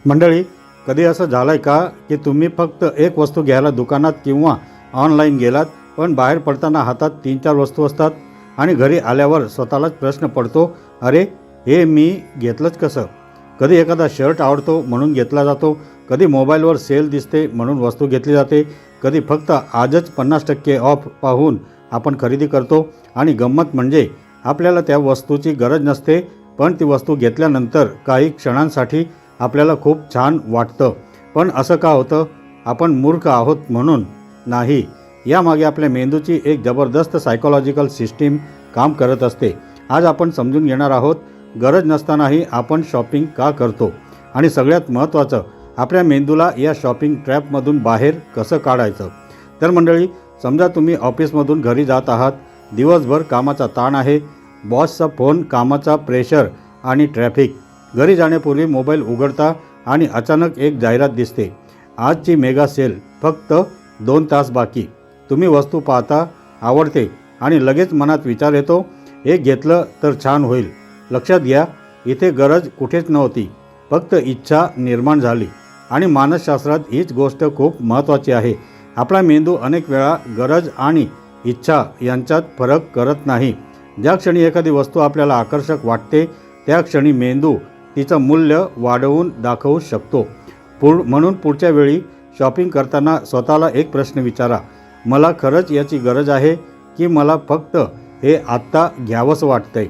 मंडळी, कधी असं झालं आहे का की तुम्ही फक्त एक वस्तू घ्यायला दुकानात किंवा ऑनलाईन गेलात, पण बाहेर पडताना हातात 3-4 वस्तू असतात आणि घरी आल्यावर स्वतःलाच प्रश्न पडतो, अरे हे मी घेतलंच कसं? कधी एखादा शर्ट आवडतो म्हणून घेतला जातो, कधी मोबाईलवर सेल दिसते म्हणून वस्तू घेतली जाते, कधी फक्त आजच 50% ऑफ पाहून आपण खरेदी करतो. आणि गंमत म्हणजे आपल्याला त्या वस्तूची गरज नसते, पण ती वस्तू घेतल्यानंतर काही क्षणांसाठी आपल्याला खूप छान वाटतं. पण असं का होतं? आपण मूर्ख आहोत म्हणून? नाही, यामागे आपल्या मेंदूची एक जबरदस्त सायकोलॉजिकल सिस्टीम काम करत असते. आज आपण समजून घेणार आहोत, गरज नसतानाही आपण शॉपिंग का करतो, आणि सगळ्यात महत्त्वाचं, आपल्या मेंदूला या शॉपिंग ट्रॅपमधून बाहेर कसं काढायचं. तर मंडळी, समजा तुम्ही ऑफिसमधून घरी जात आहात, दिवसभर कामाचा ताण आहे, बॉसचा फोन, कामाचा प्रेशर आणि ट्रॅफिक. घरी जाण्यापूर्वी मोबाईल उघडता आणि अचानक एक जाहिरात दिसते, आजची मेगा सेल, फक्त 2 तास बाकी. तुम्ही वस्तू पाहता, आवडते आणि लगेच मनात विचार येतो, हे घेतलं तर छान होईल. लक्षात घ्या, इथे गरज कुठेच नव्हती, फक्त इच्छा निर्माण झाली. आणि मानसशास्त्रात हीच गोष्ट खूप महत्त्वाची आहे. आपला मेंदू अनेक वेळा गरज आणि इच्छा यांच्यात फरक करत नाही. ज्या क्षणी एखादी वस्तू आपल्याला आकर्षक वाटते, त्या क्षणी मेंदू तिचं मूल्य वाढवून दाखवू शकतो. म्हणून पुढच्या वेळी शॉपिंग करताना स्वतःला एक प्रश्न विचारा, मला खरंच याची गरज आहे की मला फक्त हे आत्ता घ्यावंसं वाटतंय?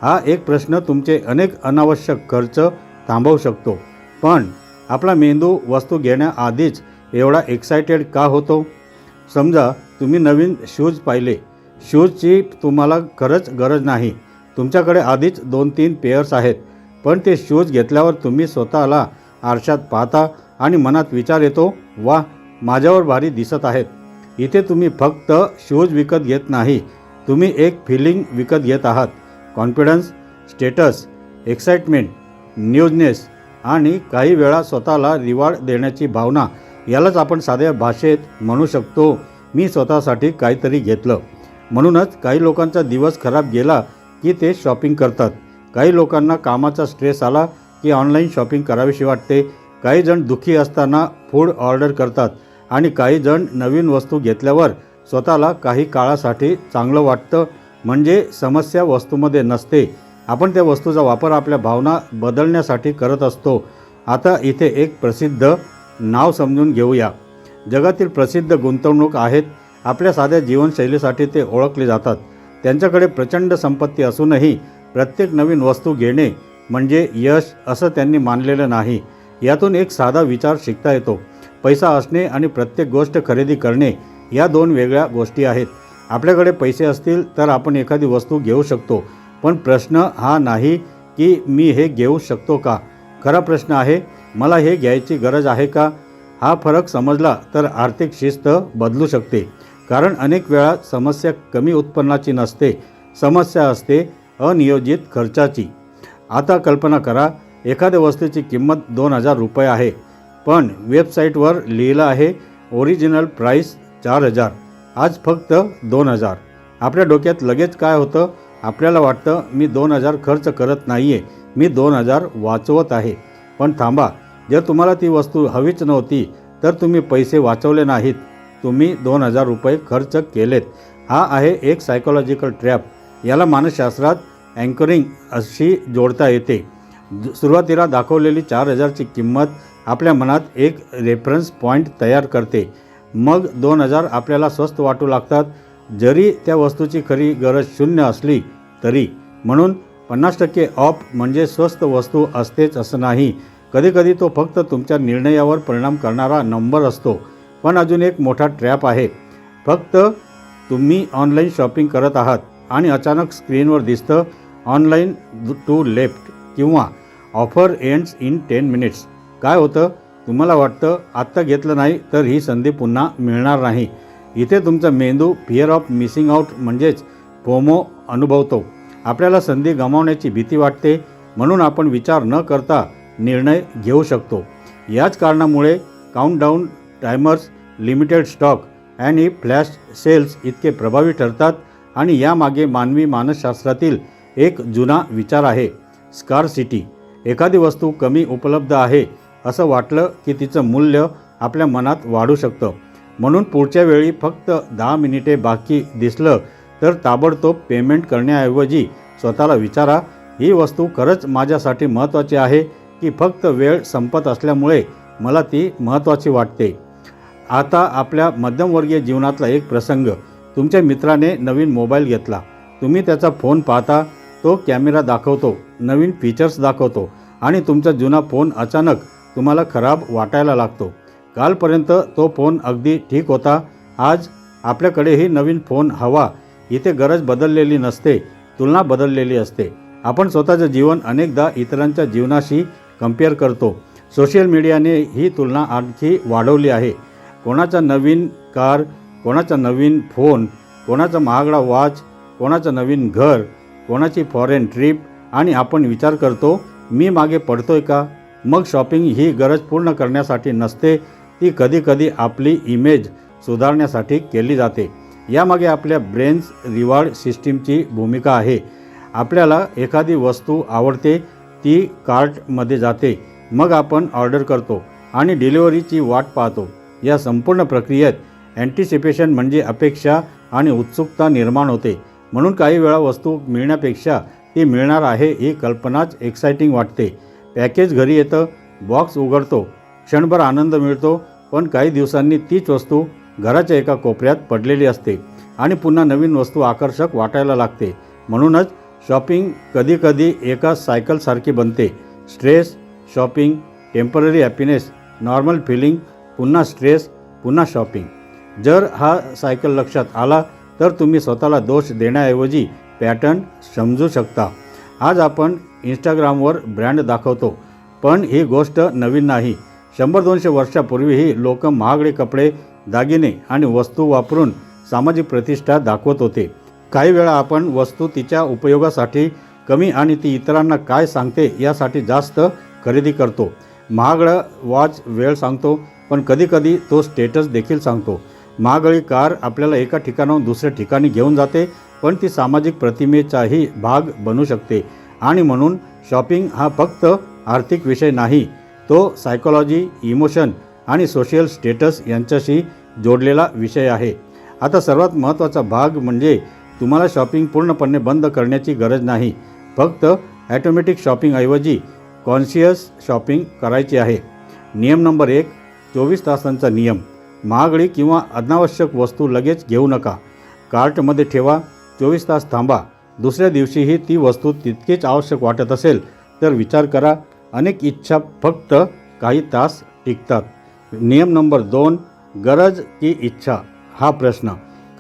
हा एक प्रश्न तुमचे अनेक अनावश्यक खर्च थांबवू शकतो. पण आपला मेंदू वस्तू घेण्याआधीच एवढा एक्सायटेड का होतो? समजा तुम्ही नवीन शूज पाहिले. शूजची तुम्हाला खरंच गरज नाही, तुमच्याकडे आधीच 2-3 पेअर्स आहेत. पण ते शूज घेतल्यावर तुम्ही स्वतःला आरशात पाहता आणि मनात विचार येतो, वा, माझ्यावर भारी दिसत आहेत. इथे तुम्ही फक्त शूज विकत घेत नाही, तुम्ही एक फिलिंग विकत घेत आहात. कॉन्फिडन्स, स्टेटस, एक्साइटमेंट, न्यूजनेस आणि काही वेळा स्वतःला रिवॉर्ड देण्याची भावना. यालाच आपण साध्या भाषेत म्हणू शकतो, मी स्वतःसाठी काहीतरी घेतलं. म्हणूनच काही लोकांचा दिवस खराब गेला की ते शॉपिंग करतात. काही लोकांना कामाचा स्ट्रेस आला की ऑनलाईन शॉपिंग करावीशी वाटते. काही जण दुःखी असताना फूड ऑर्डर करतात आणि काही जण नवीन वस्तू घेतल्यावर स्वतःला काही काळासाठी चांगलं वाटतं. म्हणजे समस्या वस्तूमध्ये नसते, आपण त्या वस्तूचा वापर आपल्या भावना बदलण्यासाठी करत असतो. आता इथे एक प्रसिद्ध नाव समजून घेऊया. जगातील प्रसिद्ध गुंतवणूक आहेत. आपल्या साध्या जीवनशैलीसाठी ते ओळखले जातात. त्यांच्याकडे प्रचंड संपत्ती असूनही प्रत्येक नवीन वस्तू घेणे म्हणजे यश असं त्यांनी मानलेलं नाही. यातून एक साधा विचार शिकता येतो, पैसा असणे आणि प्रत्येक गोष्ट खरेदी करणे या 2 वेगळ्या गोष्टी आहेत. आपल्याकडे पैसे असतील तर आपण एखादी वस्तू घेऊ शकतो, पण प्रश्न हा नाही की मी हे घेऊ शकतो का. खरा प्रश्न आहे, मला हे घ्यायची गरज आहे का. हा फरक समजला तर आर्थिक शिस्त बदलू शकते. कारण अनेक वेळा समस्या कमी उत्पन्नाची नसते, समस्या असते अनियोजित खर्चाची. आता कल्पना करा, एखाद्या वस्तूची किंमत 2,000 रुपये आहे, पण वेबसाईटवर लिहिलं आहे ओरिजिनल प्राईस 4,000, आज फक्त 2,000. आपल्या डोक्यात लगेच काय होतं? आपल्याला वाटतं, मी 2,000 खर्च करत नाही आहे, मी 2,000 वाचवत आहे. पण थांबा, जर तुम्हाला ती वस्तू हवीच नव्हती तर तुम्ही पैसे वाचवले नाहीत, तुम्ही 2,000 रुपये खर्च केलेत. हा आहे एक सायकोलॉजिकल ट्रॅप. याला मानसशास्त्रात अँकरिंग अशी जोडता येते. सुरुवातीला दाखवलेली 4,000ची किंमत आपल्या मनात एक रेफरन्स पॉईंट तयार करते. मग 2,000 आपल्याला स्वस्त वाटू लागतात, जरी त्या वस्तूची खरी गरज 0 असली तरी. म्हणून 50% ऑफ म्हणजे स्वस्त वस्तू असतेच असं नाही. कधीकधी तो फक्त तुमच्या निर्णयावर परिणाम करणारा नंबर असतो. पण अजून एक मोठा ट्रॅप आहे. फक्त तुम्ही ऑनलाईन शॉपिंग करत आहात आणि अचानक स्क्रीनवर दिसतं, ऑनलाईन टू लेफ्ट किंवा ऑफर एंड्स इन 10 मिनिट्स. काय होतं? तुम्हाला वाटतं, आत्ता घेतलं नाही तर ही संधी पुन्हा मिळणार नाही. इथे तुमचा मेंदू फिअर ऑफ मिसिंग आउट म्हणजेच फोमो अनुभवतो. आपल्याला संधी गमावण्याची भीती वाटते, म्हणून आपण विचार न करता निर्णय घेऊ शकतो. याच कारणामुळे काउंटडाऊन टायमर्स, लिमिटेड स्टॉक आणि फ्लॅश सेल्स इतके प्रभावी ठरतात. आणि यामागे मानवी मानसशास्त्रातील एक जुना विचार आहे, स्कार्सिटी. एखादी वस्तू कमी उपलब्ध आहे असं वाटलं की तिचं मूल्य आपल्या मनात वाढू शकतं. म्हणून पुढच्या वेळी फक्त 10 मिनिटे बाकी दिसलं तर ताबडतोब पेमेंट करण्याऐवजी स्वतःला विचारा, ही वस्तू खरंच माझ्यासाठी महत्त्वाची आहे की फक्त वेळ संपत असल्यामुळे मला ती महत्त्वाची वाटते. आता आपल्या मध्यमवर्गीय जीवनातला एक प्रसंग. तुमच्या मित्राने नवीन मोबाईल घेतला. तुम्ही त्याचा फोन पाहता, तो कॅमेरा दाखवतो, नवीन फीचर्स दाखवतो आणि तुमचा जुना फोन अचानक तुम्हाला खराब वाटायला लागतो. कालपर्यंत तो फोन अगदी ठीक होता, आज आपल्याकडेही नवीन फोन हवा. इथे गरज बदललेली नसते, तुलना बदललेली असते. आपण स्वतःचं जीवन अनेकदा इतरांच्या जीवनाशी कम्पेअर करतो. सोशल मीडियाने ही तुलना आणखी वाढवली आहे. कोणाचा नवीन कार, कोणाचा नवीन फोन, कोणाचा महागडा वॉच, कोणाचं नवीन घर, कोणाची फॉरेन ट्रिप आणि आपण विचार करतो, मी मागे पडतोय का? मग शॉपिंग ही गरज पूर्ण करण्यासाठी नसते, ती कधीकधी आपली इमेज सुधारण्यासाठी केली जाते. यामागे आपल्या ब्रेन्स रिवॉर्ड सिस्टीमची भूमिका आहे. आपल्याला एखादी वस्तू आवडते, ती कार्टमध्ये जाते, मग आपण ऑर्डर करतो आणि डिलिव्हरीची वाट पाहतो. या संपूर्ण प्रक्रियेत अँटिसिपेशन म्हणजे अपेक्षा आणि उत्सुकता निर्माण होते. म्हणून काही वेळा वस्तू मिळण्यापेक्षा ती मिळणार आहे ही कल्पनाच एक्साइटिंग वाटते. पॅकेज घरी येतं, बॉक्स उघडतो, क्षणभर आनंद मिळतो, पण काही दिवसांनी तीच वस्तू घराच्या एका कोपऱ्यात पडलेली असते आणि पुन्हा नवीन वस्तू आकर्षक वाटायला लागते. म्हणूनच शॉपिंग कधीकधी एका सायकलसारखी बनते. Stress, shopping, temporary happiness, normal feeling, पुन्हा स्ट्रेस, पुन्हा शॉपिंग. जर हा सायकल लक्षात आला तर तुम्ही स्वतःला दोष देण्याऐवजी पॅटर्न समजू शकता. आज आपण इंस्टाग्रामवर ब्रँड दाखवतो, पण ही गोष्ट नवीन नाही. 100-200 वर्षापूर्वीही लोक महागडे कपडे, दागिने आणि वस्तू वापरून सामाजिक प्रतिष्ठा दाखवत होते. काही वेळा आपण वस्तू तिच्या उपयोगासाठी कमी आणि ती इतरांना काय सांगते यासाठी जास्त खरेदी करतो. महागडा वॉच वेळ सांगतो, पण कधीकधी तो स्टेटस देखील सांगतो. महागडी कार आपल्याला एका ठिकाणाहून दुसऱ्या ठिकाणी घेऊन जाते, पण ती सामाजिक प्रतिमेचाही भाग बनू शकते. आणि म्हणून शॉपिंग हा फक्त आर्थिक विषय नाही, तो सायकोलॉजी, इमोशन आणि सोशल स्टेटस यांच्याशी जोडलेला विषय आहे. आता सर्वात महत्त्वाचा भाग म्हणजे तुम्हाला शॉपिंग पूर्णपणे बंद करण्याची गरज नाही. फक्त ॲटोमॅटिक शॉपिंगऐवजी कॉन्शियस शॉपिंग करायची आहे. नियम नंबर 1, 24 तासांचा नियम. महागडी किंवा अनावश्यक वस्तू लगेच घेऊ नका. कार्टमध्ये ठेवा, 24 तास थांबा. दुसऱ्या दिवशीही ती वस्तू तितकीच आवश्यक वाटत असेल तर विचार करा. अनेक इच्छा फक्त काही तास टिकतात. नियम नंबर 2, गरज की इच्छा हा प्रश्न.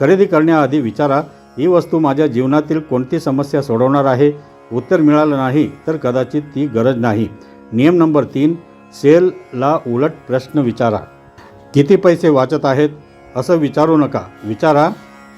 खरेदी करण्याआधी विचारा, ही वस्तू माझ्या जीवनातील कोणती समस्या सोडवणार आहे? उत्तर मिळालं नाही तर कदाचित ती गरज नाही. नियम नंबर 3, सेलला उलट प्रश्न विचारा. किती पैसे वाचत आहेत असं विचारू नका. विचारा,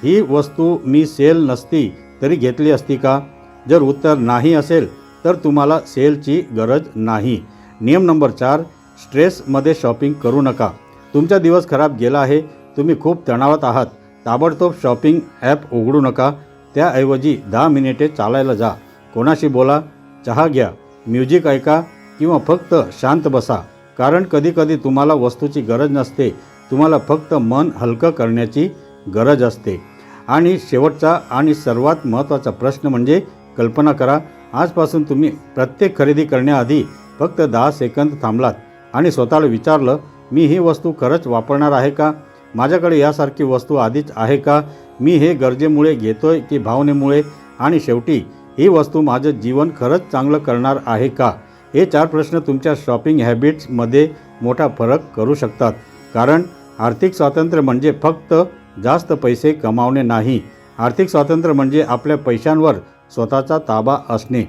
ही वस्तू मी सेल नसती तरी घेतली असती का? जर उत्तर नाही असेल तर तुम्हाला सेलची गरज नाही. नियम नंबर 4, स्ट्रेसमध्ये शॉपिंग करू नका. तुमचा दिवस खराब गेला आहे, तुम्ही खूप तणावात आहात, ताबडतोब शॉपिंग ॲप उघडू नका. त्याऐवजी 10 मिनिटे चालायला जा, कोणाशी बोला, चहा घ्या, म्युझिक ऐका किंवा फक्त शांत बसा. कारण कधीकधी तुम्हाला वस्तूची गरज नसते, तुम्हाला फक्त मन हलकं करण्याची गरज असते. आणि शेवटचा आणि सर्वात महत्त्वाचा प्रश्न म्हणजे कल्पना करा, आजपासून तुम्ही प्रत्येक खरेदी करण्याआधी फक्त 10 सेकंद थांबलात आणि स्वतःला विचारलं, मी ही वस्तू खरंच वापरणार आहे का? माझ्याकडे यासारखी वस्तू आधीच आहे का? मी हे गरजेमुळे घेतोय की भावनेमुळे? आणि शेवटी, ही वस्तू माझं जीवन खरंच चांगलं करणार आहे का? हे 4 प्रश्न तुमच्या शॉपिंग हॅबिट्समध्ये मोठा फरक करू शकतात. कारण आर्थिक स्वातंत्र्य म्हणजे फक्त जास्त पैसे कमावणे नाही. आर्थिक स्वातंत्र्य म्हणजे आपल्या पैशांवर स्वतःचा ताबा असणे.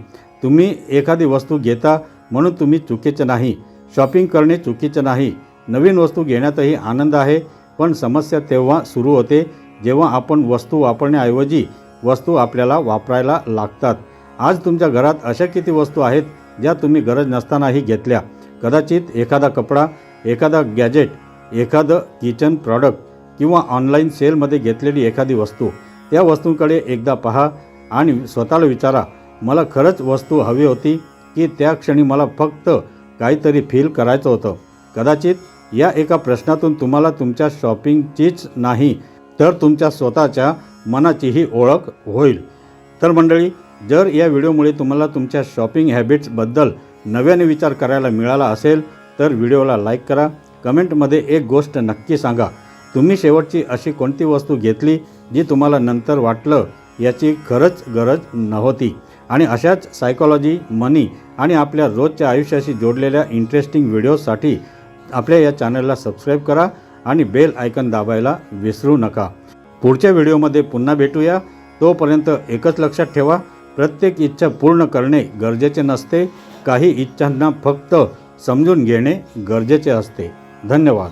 तुम्ही एखादी वस्तू घेता म्हणून तुम्ही चुकीचे नाही. शॉपिंग करणे चुकीचे नाही. नवीन वस्तू घेण्यातही आनंद आहे, पण समस्या तेव्हा सुरू होते जेव्हा आपण वस्तू वापरण्याऐवजी वस्तू आपल्याला वापरायला लागतात. आज तुमच्या घरात अशा किती वस्तू आहेत ज्या तुम्ही गरज नसतानाही घेतल्या? कदाचित एखादा कपडा, एखादा गॅजेट, एखादं किचन प्रॉडक्ट किंवा ऑनलाईन सेलमध्ये घेतलेली एखादी वस्तू. त्या वस्तूंकडे एकदा पहा आणि स्वतःला विचारा, मला खरंच वस्तू हवी होती की त्या क्षणी मला फक्त काहीतरी फील करायचं होतं. कदाचित या एका प्रश्नातून तुम्हाला तुमच्या शॉपिंगचीच नाही तर तुमच्या स्वतःच्या मनाचीही ओळख होईल. तर मंडळी, जर या व्हिडिओमुळे तुम्हाला तुमच्या शॉपिंग हॅबिट्सबद्दल नव्याने विचार करायला मिळाला असेल तर व्हिडिओला लाईक करा. कमेंटमध्ये एक गोष्ट नक्की सांगा, तुम्ही शेवटची अशी कोणती वस्तू घेतली जी तुम्हाला नंतर वाटलं याची खरंच गरज नव्हती. आणि अशाच सायकॉलॉजी, मनी आणि आपल्या रोजच्या आयुष्याशी जोडलेल्या इंटरेस्टिंग व्हिडिओसाठी आपल्या या चॅनलला सबस्क्राईब करा आणि बेल आयकन दाबायला विसरू नका. पुढच्या व्हिडिओमध्ये पुन्हा भेटूया. तोपर्यंत एकच लक्षात ठेवा, प्रत्येक इच्छा पूर्ण करणे गरजेचे नसते. काही इच्छांना फक्त समजून घेणे गरजेचे असते. धन्यवाद.